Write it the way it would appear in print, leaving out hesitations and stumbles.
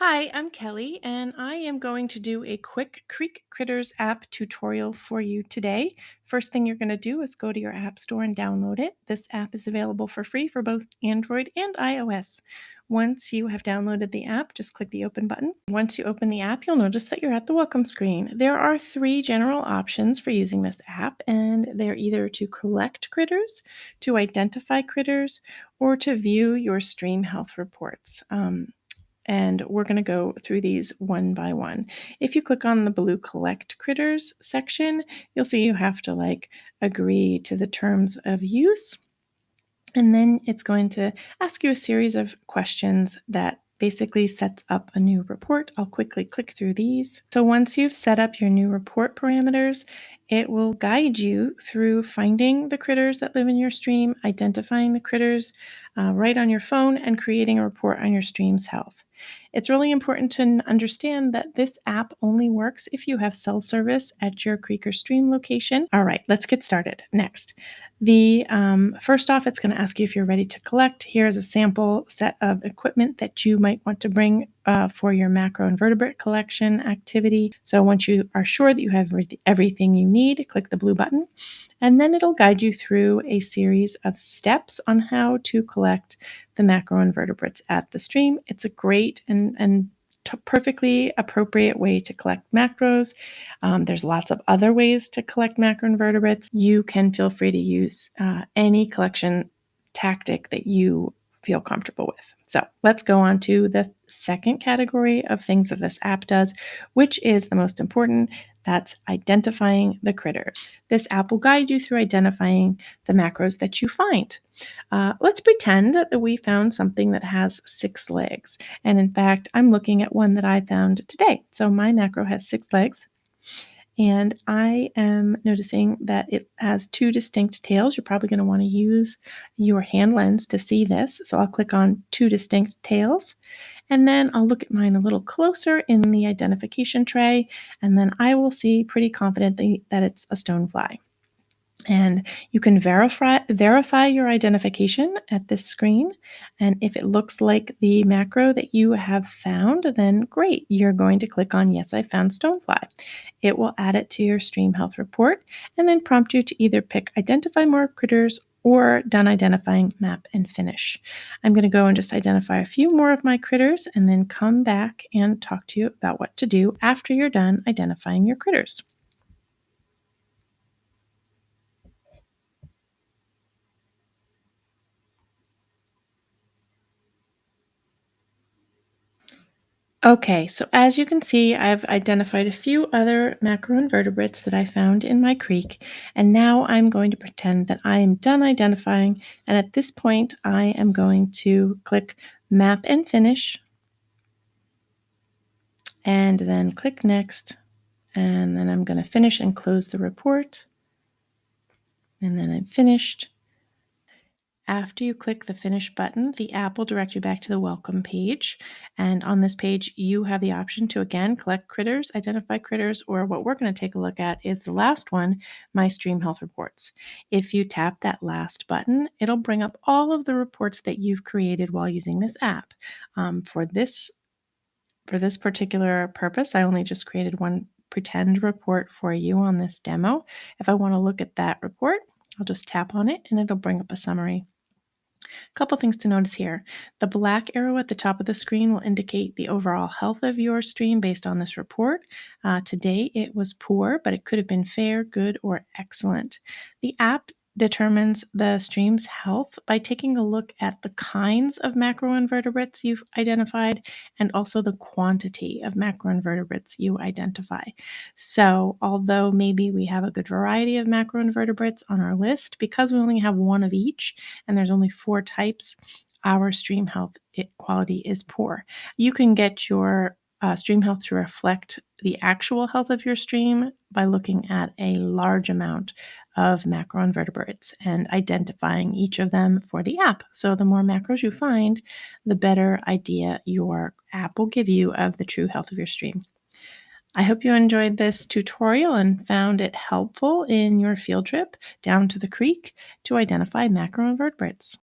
Hi, I'm Kelly, and I am going to do a quick Creek Critters app tutorial for you today. First thing you're going to do is go to your App Store and download it. This app is available for free for both Android and iOS. Once you have downloaded the app, just click the open button. Once you open the app, you'll notice that you're at the welcome screen. There are three general options for using this app, and they're either to collect critters, to identify critters, or to view your stream health reports. And we're going to go through these one by one. If you click on the blue collect critters section, you'll see you have to agree to the terms of use. And then it's going to ask you a series of questions that basically sets up a new report. I'll quickly click through these. So once you've set up your new report parameters, it will guide you through finding the critters that live in your stream, identifying the critters right on your phone, and creating a report on your stream's health. It's really important to understand that this app only works if you have cell service at your creek or stream location. All right, let's get started. Next, the first off, it's going to ask you if you're ready to collect. Here's a sample set of equipment that you might want to bring for your macroinvertebrate collection activity. So once you are sure that you have everything you need, click the blue button, and then it'll guide you through a series of steps on how to collect the macroinvertebrates at the stream. It's a great and perfectly appropriate way to collect macros. There's lots of other ways to collect macroinvertebrates. You can feel free to use any collection tactic that you feel comfortable with. So let's go on to the second category of things that this app does, which is the most important. That's identifying the critter. This app will guide you through identifying the macros that you find. Let's pretend that we found something that has 6 legs. And in fact, I'm looking at one that I found today. So my macro has 6 legs. And I am noticing that it has two distinct tails. You're probably going to want to use your hand lens to see this. So I'll click on two distinct tails. And then I'll look at mine a little closer in the identification tray. And then I will see pretty confidently that it's a stonefly. And you can verify your identification at this screen. And if it looks like the macro that you have found, then great. You're going to click on Yes, I found stonefly. It will add it to your stream health report and then prompt you to either pick Identify More Critters or Done Identifying, Map, and Finish. I'm going to go and just identify a few more of my critters and then come back and talk to you about what to do after you're done identifying your critters. Okay, so as you can see, I've identified a few other macroinvertebrates that I found in my creek, and now I'm going to pretend that I am done identifying, and at this point, I am going to click Map and Finish, and then click Next, and then I'm going to finish and close the report, and then I'm finished. After you click the Finish button, the app will direct you back to the Welcome page. And on this page, you have the option to, again, collect critters, identify critters, or what we're going to take a look at is the last one, My Stream Health Reports. If you tap that last button, it'll bring up all of the reports that you've created while using this app. For this particular purpose, I only just created one pretend report for you on this demo. If I want to look at that report, I'll just tap on it and it'll bring up a summary. Couple things to notice here. The black arrow at the top of the screen will indicate the overall health of your stream based on this report. Today it was poor, but it could have been fair, good, or excellent. The app determines the stream's health by taking a look at the kinds of macroinvertebrates you've identified and also the quantity of macroinvertebrates you identify. So, although maybe we have a good variety of macroinvertebrates on our list, because we only have one of each, and there's only 4 types, our stream health quality is poor. You can get your stream health to reflect the actual health of your stream by looking at a large amount of macroinvertebrates and identifying each of them for the app. So the more macros you find, the better idea your app will give you of the true health of your stream. I hope you enjoyed this tutorial and found it helpful in your field trip down to the creek to identify macroinvertebrates.